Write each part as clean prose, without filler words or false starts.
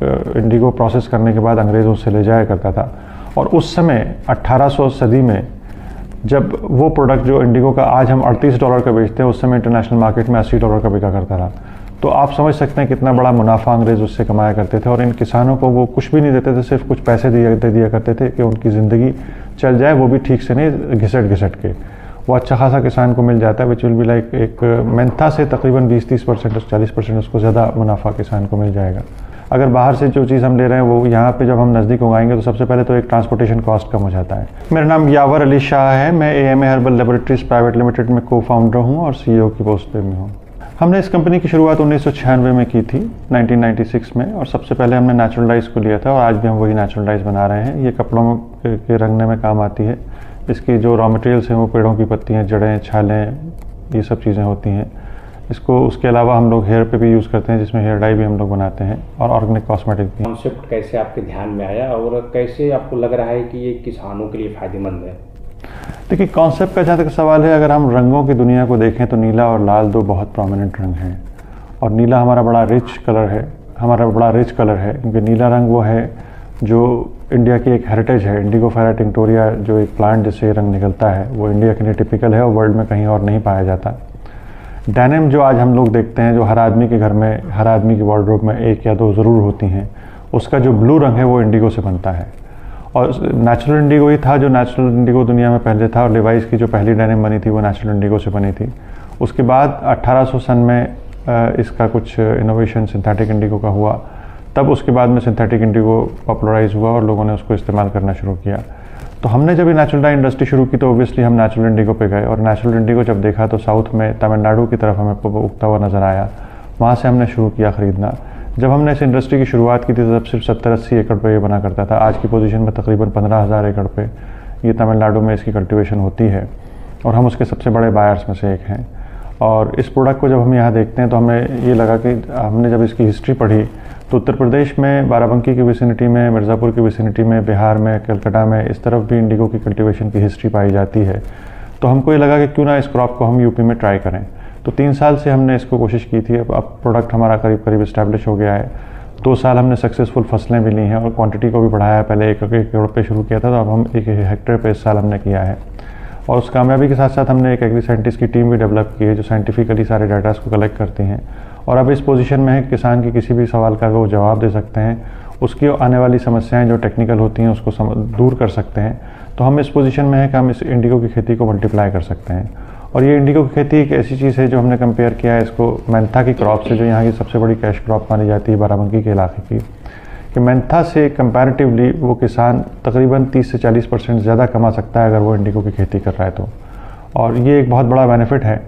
Indigo process करने के बाद अंग्रेज़ों से ले जाया करता था। और उस समय 1800 सदी में जब वो प्रोडक्ट जो इंडिगो का आज हम $38 का बेचते हैं, उस समय इंटरनेशनल मार्केट में $80 का बिका करता था। तो आप समझ सकते हैं कितना बड़ा मुनाफा अंग्रेज़ उससे कमाया करते थे। और इन किसानों को वो कुछ भी नहीं देते थे, सिर्फ कुछ पैसे दे दिया करते थे कि उनकी ज़िंदगी चल जाए, वो भी ठीक से नहीं घिसट के। वो अच्छा खासा किसान को मिल जाता है, विच विल बी लाइक एक मेंथा से तकरीबन 20-30% 40% उसको ज़्यादा मुनाफा किसान को मिल जाएगा। अगर बाहर से जो चीज़ हम ले रहे हैं वो यहाँ पे जब हम नज़दीक उगाएंगे तो सबसे पहले तो एक ट्रांसपोर्टेशन कॉस्ट कम हो जाता है। मेरा नाम यावर अली शाह है, मैं AMA herbal laboratories private limited में को-फाउंडर हूँ और CEO की पोस्ट पे में हूँ। हमने इस कंपनी की शुरुआत 1996 में की थी, 1996 में, और सबसे पहले हमने नेचुरल डाइस को लिया था और आज भी हम वही नेचुरल डाइस बना रहे हैं। ये कपड़ों के रंगने में काम आती है। इसकी जो रॉ मटेरियल्स हैं वो पेड़ों की पत्तियाँ, जड़ें, छालें, ये सब चीज़ें होती हैं। इसको उसके अलावा हम लोग हेयर पे भी यूज़ करते हैं, जिसमें हेयर डाई भी हम लोग बनाते हैं, और ऑर्गेनिक कॉस्मेटिक भी। कॉन्सेप्ट कैसे आपके ध्यान में आया और कैसे आपको लग रहा है कि ये किसानों के लिए फ़ायदेमंद है? देखिए, कॉन्सेप्ट का जहाँ तक सवाल है, अगर हम रंगों की दुनिया को देखें तो नीला और लाल दो बहुत प्रोमिनेंट रंग हैं। और नीला हमारा बड़ा रिच कलर है, क्योंकि नीला रंग वो है जो इंडिया की एक हेरिटेज है। इंडिगोफेरा टिंक्टोरिया जो एक प्लांट जिससे ये रंग निकलता है, वो इंडिया के लिए टिपिकल है और वर्ल्ड में कहीं और नहीं पाया जाता। डेनिम जो आज हम लोग देखते हैं, जो हर आदमी के घर में, हर आदमी की वार्डरोब में 1 या 2 ज़रूर होती हैं, उसका जो ब्लू रंग है वो इंडिगो से बनता है। और नेचुरल इंडिगो ही था जो नेचुरल इंडिगो दुनिया में पहले था, और लिवाइस की जो पहली डेनिम बनी थी वो नेचुरल इंडिगो से बनी थी। उसके बाद 1800 सन में इसका कुछ इनोवेशन सिंथेटिक इंडिगो का हुआ, तब उसके बाद में सिंथेटिक इंडिगो पॉपुलराइज हुआ और लोगों ने उसको इस्तेमाल करना शुरू किया। तो हमने जब ये नेचुरल डाई इंडस्ट्री शुरू की तो ओबियसली हम नेचुरल इंडिगो पे गए, और नेचुरल इंडिगो जब देखा तो साउथ में तमिलनाडु की तरफ हमें उगता हुआ नज़र आया। वहाँ से हमने शुरू किया ख़रीदना। जब हमने इस इंडस्ट्री की शुरुआत की थी तब सिर्फ 70-80 एकड़ पे ये बना करता था। आज की पोजीशन में तकरीबन 15,000 एकड़ पे ये तमिलनाडु में इसकी कल्टीवेशन होती है, और हम उसके सबसे बड़े बायर्स में से एक हैं। और इस प्रोडक्ट को जब हम यहाँ देखते हैं तो हमें ये लगा कि हमने जब इसकी हिस्ट्री पढ़ी तो उत्तर प्रदेश में बाराबंकी की विसिनिटी में, मिर्ज़ापुर की विसिनिटी में, बिहार में, कलकत्ता में, इस तरफ भी इंडिगो की कल्टीवेशन की हिस्ट्री पाई जाती है। तो हमको ये लगा कि क्यों ना इस क्रॉप को हम यूपी में ट्राई करें। तो 3 साल से हमने इसको कोशिश की थी। अब प्रोडक्ट हमारा करीब इस्टेब्लिश हो गया है। 2 साल हमने सक्सेसफुल फसलें भी ली हैं और क्वांटिटी को भी बढ़ाया है। पहले 1 एकड़ पे शुरू किया था, तो अब हम 1 हेक्टेयर पे इस साल हमने किया है। और उस कामयाबी के साथ साथ हमने एक एग्री साइंटिस्ट की टीम भी डेवलप की है जो साइंटिफिकली सारे डाटास को कलेक्ट करती हैं, और अब इस पोजीशन में है किसान के किसी भी सवाल का वो जवाब दे सकते हैं, उसकी आने वाली समस्याएं जो टेक्निकल होती हैं उसको दूर कर सकते हैं। तो हम इस पोजीशन में है कि हम इस इंडिगो की खेती को मल्टीप्लाई कर सकते हैं। और ये इंडिगो की खेती एक ऐसी चीज़ है जो हमने कंपेयर किया है इसको मेंथा की क्रॉप से, जो यहाँ की सबसे बड़ी कैश क्रॉप मानी जाती है बाराबंकी के इलाके की, कि मेंथा से कंपैरेटिवली वो किसान तकरीबन 30 से 40% ज़्यादा कमा सकता है अगर वो इंडिगो की खेती कर रहा है तो। और ये एक बहुत बड़ा बेनिफिट है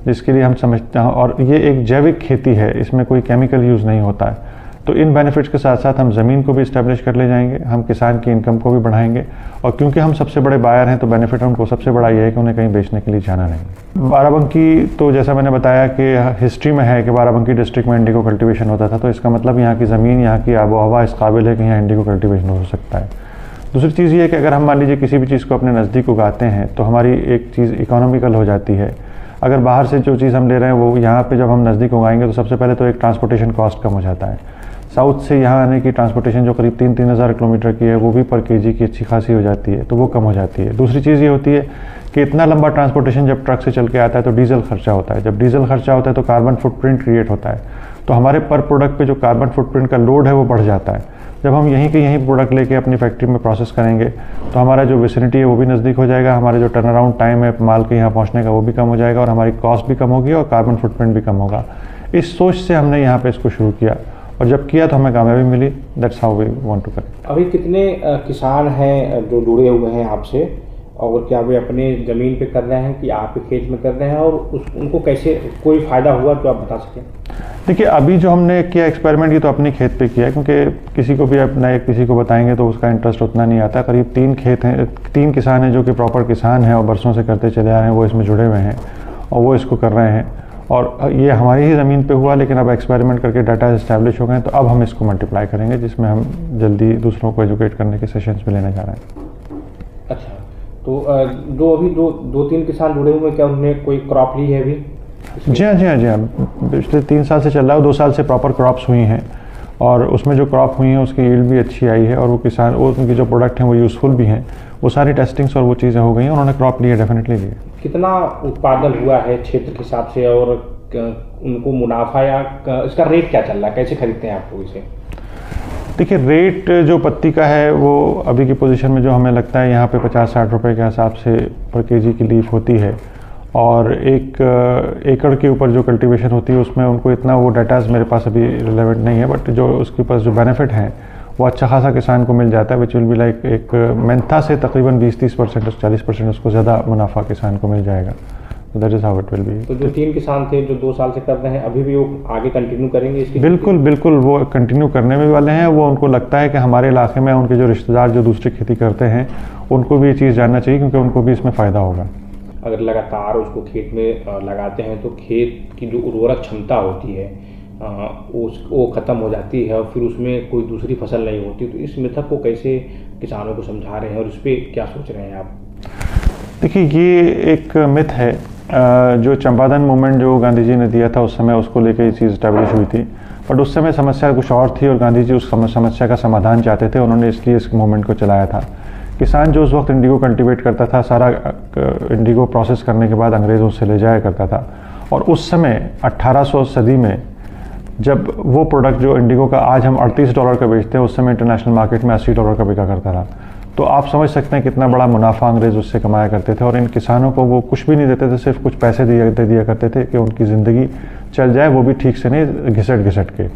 जिसके लिए हम समझते हैं, और ये एक जैविक खेती है, इसमें कोई केमिकल यूज़ नहीं होता है। तो इन बेनिफिट्स के साथ साथ हम ज़मीन को भी इस्टेब्लिश कर ले जाएंगे, हम किसान की इनकम को भी बढ़ाएंगे, और क्योंकि हम सबसे बड़े बायर हैं तो बेनिफिट हमको सबसे बड़ा ये है कि उन्हें कहीं बेचने के लिए जाना नहीं। बाराबंकी तो जैसा मैंने बताया कि हिस्ट्री में है कि बाराबंकी डिस्ट्रिक्ट में इंडिगो कल्टीवेशन होता था, तो इसका मतलब यहाँ की ज़मीन, यहाँ की आबो हवा इस काबिल है कि यहाँ इंडिगो कल्टीवेशन हो सकता है। दूसरी चीज़ ये है कि अगर हम मान लीजिए किसी भी चीज़ को अपने नज़दीक उगाते हैं तो हमारी एक चीज़ इकोनॉमिकल हो जाती है। अगर बाहर से जो चीज़ हम ले रहे हैं वो यहाँ पे जब हम नज़दीक उगाएंगे तो सबसे पहले तो एक ट्रांसपोर्टेशन कॉस्ट कम हो जाता है। साउथ से यहाँ आने की ट्रांसपोर्टेशन जो करीब 3-3 हज़ार किलोमीटर की है वो भी पर केजी की अच्छी खासी हो जाती है, तो वो कम हो जाती है। दूसरी चीज़ ये होती है कि इतना लंबा ट्रांसपोर्टेशन जब ट्रक से चल के आता है तो डीजल खर्चा होता है। जब डीजल खर्चा होता है तो कार्बन फुटप्रिंट क्रिएट होता है, तो हमारे पर प्रोडक्ट पे जो कार्बन फुटप्रिंट का लोड है वो बढ़ जाता है। जब हम यहीं के यहीं प्रोडक्ट लेके अपनी फैक्ट्री में प्रोसेस करेंगे तो हमारा जो विसिनिटी है वो भी नज़दीक हो जाएगा, हमारे जो टर्न अराउंड टाइम है माल के यहाँ पहुँचने का वो भी कम हो जाएगा, और हमारी कॉस्ट भी कम होगी और कार्बन फुटप्रिंट भी कम होगा। इस सोच से हमने यहाँ पे इसको शुरू किया, और जब किया तो हमें कामयाबी मिली। That's how we want to correct. अभी कितने किसान हैं जो जुड़े हुए हैं आपसे, और क्या वे अपने ज़मीन पे कर रहे हैं कि आपके खेत में कर रहे हैं, और उनको कैसे कोई फ़ायदा हुआ तो आप बता सकें? देखिए, अभी जो हमने किया एक्सपेरिमेंट ये तो अपने खेत पे किया है, क्योंकि किसी को भी अपना किसी को बताएंगे तो उसका इंटरेस्ट उतना नहीं आता। करीब 3 खेत हैं, 3 किसान हैं जो कि प्रॉपर किसान हैं और बरसों से करते चले आ रहे हैं, वो इसमें जुड़े हुए हैं और वो इसको कर रहे हैं। और ये हमारी ही ज़मीन पे हुआ, लेकिन अब एक्सपेरिमेंट करके डाटा इस्टेब्लिश हो गए, तो अब हम इसको मल्टीप्लाई करेंगे, जिसमें हम जल्दी दूसरों को एजुकेट करने के सेशंस में लेने जा रहे हैं। अच्छा, तो जो अभी 2-3 किसान जुड़े हुए हैं, क्या उन्होंने कोई क्रॉप ली है अभी? जी हाँ, पिछले 3 साल से चल रहा है, 2 साल से प्रॉपर क्रॉप्स हुई हैं, और उसमें जो क्रॉप हुई है उसकी यील्ड भी अच्छी आई है और वो किसान उनके जो प्रोडक्ट हैं वो यूज़फुल भी हैं। वो सारी टेस्टिंग्स और वो चीज़ें हो गई हैं, उन्होंने क्रॉप लिया, डेफिनेटली लिया। कितना उत्पादन हुआ है क्षेत्र के हिसाब से और उनको मुनाफा या इसका रेट क्या चल रहा है, कैसे खरीदते हैं आप लोग इसे? देखिए, रेट जो पत्ती का है वो अभी की पोजीशन में जो हमें लगता है यहाँ पे 50-60 रुपए के हिसाब से पर केजी की लीफ होती है। और एक एकड़ के ऊपर जो कल्टीवेशन होती है उसमें उनको इतना वो डाटाज मेरे पास अभी रिलेवेंट नहीं है, बट जो उसके पास जो बेनिफिट हैं वो अच्छा खासा किसान को मिल जाता है, विच विल बी लाइक एक मेंथा से तकरीबन 20-30% 40% उसको ज़्यादा मुनाफा किसान को मिल जाएगा। तो that is how it will be. तो जो 3 किसान थे जो 2 साल से कर रहे हैं, अभी भी वो आगे कंटिन्यू करेंगे इसकी? बिल्कुल बिल्कुल, वो कंटिन्यू करने में वाले हैं। वो उनको लगता है कि हमारे इलाके में उनके जो रिश्तेदार जो दूसरी खेती करते हैं उनको भी ये चीज़ जानना चाहिए, क्योंकि उनको भी इसमें फ़ायदा होगा। अगर लगातार उसको खेत में लगाते हैं तो खेत की जो उर्वरक क्षमता होती है वो ख़त्म हो जाती है और फिर उसमें कोई दूसरी फसल नहीं होती। तो इस मिथक को कैसे किसानों को समझा रहे हैं और इस पर क्या सोच रहे हैं आप? देखिए, ये एक मिथ है। जो चंपारण मूवमेंट जो गांधी जी ने दिया था उस समय उसको लेकर ये चीज़ स्टैब्लिश हुई थी, बट उस समय समस्या कुछ और थी और गांधी जी उस समस्या का समाधान चाहते थे, उन्होंने इसलिए इस मूवमेंट को चलाया था। किसान जो उस वक्त इंडिगो कल्टीवेट करता था, सारा इंडिगो प्रोसेस करने के बाद अंग्रेज़ों से ले जाया करता था। और उस समय 1800 सदी में जब वो प्रोडक्ट जो इंडिगो का आज हम $38 का बेचते हैं, उस समय इंटरनेशनल मार्केट में $80 का बिका करता था। तो आप समझ सकते हैं कितना बड़ा मुनाफा अंग्रेज़ उससे कमाया करते थे। और इन किसानों को वो कुछ भी नहीं देते थे, सिर्फ कुछ पैसे दे दिया करते थे कि उनकी ज़िंदगी चल जाए, वो भी ठीक से नहीं, घिसट के।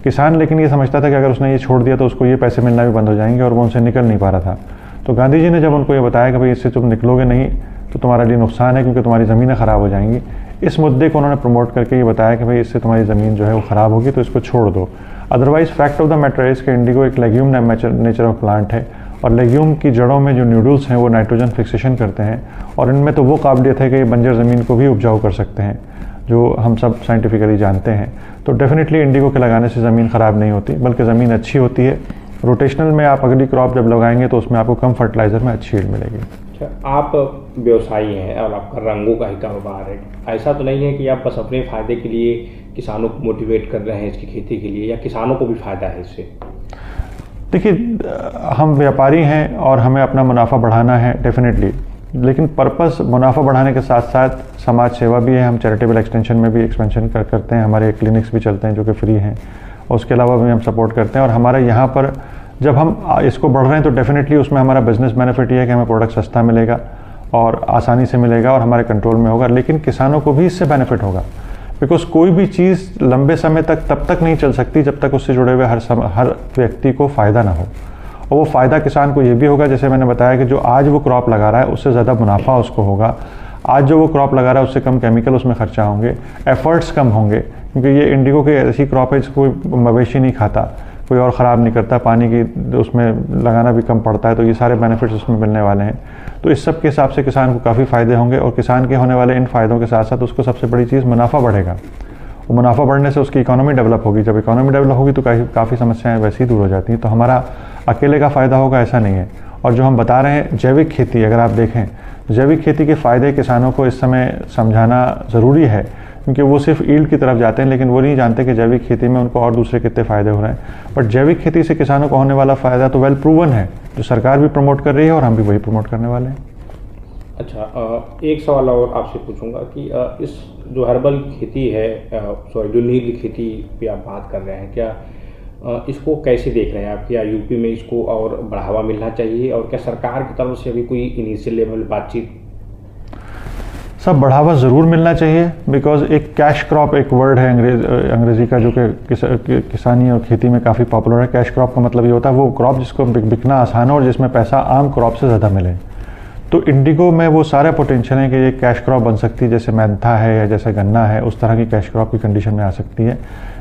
किसान लेकिन ये समझता था कि अगर उसने ये छोड़ दिया तो उसको ये पैसे मिलना भी बंद हो जाएंगे, और वो उनसे निकल नहीं पा रहा था। तो गांधी जी ने जब उनको ये बताया कि भाई इससे तुम निकलोगे नहीं तो तुम्हारे लिए नुकसान है, क्योंकि तुम्हारी ज़मीनें ख़राब हो जाएंगी, इस मुद्दे को उन्होंने प्रमोट करके ये बताया कि भाई इससे तुम्हारी ज़मीन जो है वो ख़राब होगी, तो इसको छोड़ दो। Otherwise fact of the matter is कि इंडिगो एक लेग्यूम नेचर ऑफ प्लांट है, और लेग्यूम की जड़ों में जो न्यूडल्स हैं वो नाइट्रोजन फिक्सेशन करते हैं, और इनमें तो वो काबिलियत है कि ये बंजर ज़मीन को भी उपजाऊ कर सकते हैं, जो हम सब साइंटिफिकली जानते हैं। तो डेफिनेटली इंडिगो के लगाने से ज़मीन ख़राब नहीं होती, बल्कि ज़मीन अच्छी होती है। रोटेशनल में आप अगली क्रॉप जब लगाएंगे तो उसमें आपको कम फर्टिलाइज़र में अच्छी यील्ड मिलेगी। अच्छा, आप व्यवसायी हैं और आपका रंगों का ही कारोबार है। ऐसा तो नहीं है कि आप बस अपने फ़ायदे के लिए किसानों को मोटिवेट कर रहे हैं इसकी खेती के लिए, या किसानों को भी फ़ायदा है इससे? देखिए, हम व्यापारी हैं और हमें अपना मुनाफा बढ़ाना है डेफिनेटली, लेकिन पर्पस मुनाफा बढ़ाने के साथ साथ समाज सेवा भी है। हम चैरिटेबल एक्सटेंशन में भी एक्सपेंशन करते हैं, हमारे क्लिनिक्स भी चलते हैं जो कि फ्री हैं, और उसके अलावा भी हम सपोर्ट करते हैं। और हमारा यहाँ पर जब हम इसको बढ़ रहे हैं तो डेफिनेटली उसमें हमारा बिजनेस बेनिफिट ये है कि हमें प्रोडक्ट सस्ता मिलेगा और आसानी से मिलेगा और हमारे कंट्रोल में होगा, लेकिन किसानों को भी इससे बेनिफिट होगा। बिकॉज कोई भी चीज़ लंबे समय तक तब तक नहीं चल सकती जब तक उससे जुड़े हुए हर व्यक्ति को फ़ायदा ना हो, और वो फ़ायदा किसान को ये भी होगा, जैसे मैंने बताया कि जो आज वो क्रॉप लगा रहा है उससे ज़्यादा मुनाफा उसको होगा। आज जो वो क्रॉप लगा रहा है उससे कम केमिकल उसमें खर्चा होंगे, एफर्ट्स कम होंगे, क्योंकि ये इंडिगो की ऐसी क्रॉप है जिसको कोई मवेशी नहीं खाता, कोई और ख़राब नहीं करता, पानी की उसमें लगाना भी कम पड़ता है, तो ये सारे बेनिफिट्स उसमें मिलने वाले हैं। तो इस सब के हिसाब से किसान को काफ़ी फ़ायदे होंगे, और किसान के होने वाले इन फ़ायदों के साथ साथ उसको सबसे बड़ी चीज़ मुनाफा बढ़ेगा। वो मुनाफा बढ़ने से उसकी इकोनॉमी डेवलप होगी, जब इकोनॉमी डेवलप होगी तो काफ़ी समस्याएं वैसे ही दूर हो जाती हैं। तो हमारा अकेले का फ़ायदा होगा ऐसा नहीं है। और जो हम बता रहे हैं जैविक खेती, अगर आप देखें जैविक खेती के फ़ायदे किसानों को इस समय समझाना ज़रूरी है, क्योंकि वो सिर्फ ईल्ड की तरफ जाते हैं लेकिन वो नहीं जानते कि जैविक खेती में उनको और दूसरे कितने फ़ायदे हो रहे हैं। बट जैविक खेती से किसानों को होने वाला फ़ायदा तो वेल प्रूवन है, जो सरकार भी प्रमोट कर रही है और हम भी वही प्रमोट करने वाले हैं। अच्छा, एक सवाल और आपसे पूछूंगा कि इस जो हर्बल खेती है, जो नील खेती पे आप बात कर रहे हैं, क्या इसको कैसे देख रहे हैं आप? क्या यूपी में इसको और बढ़ावा मिलना चाहिए, और क्या सरकार की तरफ से अभी कोई इनिशियल लेवल बातचीत? सब बढ़ावा ज़रूर मिलना चाहिए, बिकॉज एक कैश क्रॉप एक वर्ड है अंग्रेज़ी का जो कि किसानी और खेती में काफ़ी पॉपुलर है। कैश क्रॉप का मतलब ये होता है वो क्रॉप जिसको बिकना आसान हो और जिसमें पैसा आम क्रॉप से ज़्यादा मिले। तो इंडिगो में वो सारे पोटेंशियल हैं कि ये कैश क्रॉप बन सकती है, जैसे मेंथा है या जैसे गन्ना है, उस तरह की कैश क्रॉप की कंडीशन में आ सकती है।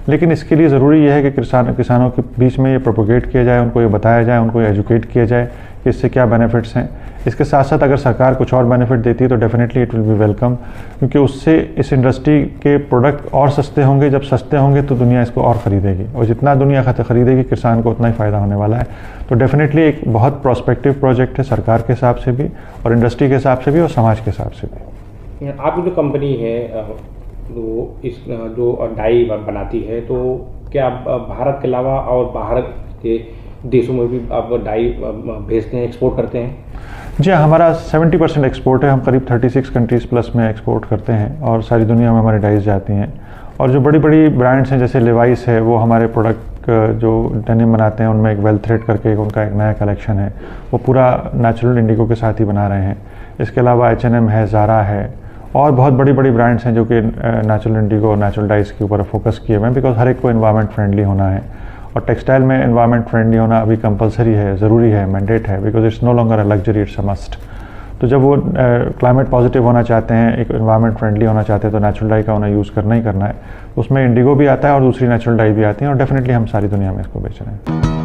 लेकिन इसके लिए ज़रूरी यह है कि किसानों के बीच में ये प्रोपोगेट किया जाए, उनको ये बताया जाए, उनको एजुकेट किया जाए कि इससे क्या बेनिफिट्स हैं। इसके साथ साथ अगर सरकार कुछ और बेनिफिट देती है तो definitely it will be welcome, क्योंकि उससे इस इंडस्ट्री के प्रोडक्ट और सस्ते होंगे। जब सस्ते होंगे तो दुनिया इसको और ख़रीदेगी, और जितना दुनिया खरीदेगी किसान को उतना ही फ़ायदा होने वाला है। तो डेफिनेटली एक बहुत प्रोस्पेक्टिव प्रोजेक्ट है, सरकार के हिसाब से भी और इंडस्ट्री के हिसाब से भी और समाज के हिसाब से भी। आपकी जो कंपनी है जो डाई बनाती है, तो क्या भारत के अलावा और बाहर के देशों में भी आप डाई भेजते हैं, एक्सपोर्ट करते हैं? जी, हमारा 70% एक्सपोर्ट है। हम करीब 36 कंट्रीज़ प्लस में एक्सपोर्ट करते हैं और सारी दुनिया में हमारी डाइज जाती हैं। और जो बड़ी बड़ी ब्रांड्स हैं जैसे लेवाइस है, वो हमारे प्रोडक्ट जो डेनिम बनाते हैं उनमें एक वेल थ्रेड करके उनका एक नया कलेक्शन है, वो पूरा नेचुरल इंडिगो के साथ ही बना रहे हैं। इसके अलावा H&M है, ज़ारा है और बहुत बड़ी बड़ी ब्रांड्स हैं जो कि नेचुरल इंडिगो और नेचुरल डाइज के ऊपर फोकस किए हुए हैं, बिकॉज हर एक को एनवायरनमेंट फ्रेंडली होना है। और टेक्सटाइल में एनवायरनमेंट फ्रेंडली होना अभी कंपलसरी है, ज़रूरी है, मैंडेट है, because it's no longer a luxury, it's a must. तो जब वो क्लाइमेट पॉजिटिव होना चाहते हैं, एक एनवायरनमेंट फ्रेंडली होना चाहते हैं, तो नेचुरल डाई का उन्हें यूज़ करना ही करना है। उसमें इंडिगो भी आता है और दूसरी नेचुरल डाई भी आती है और डेफिनेटली हम सारी दुनिया में इसको बेच रहे हैं।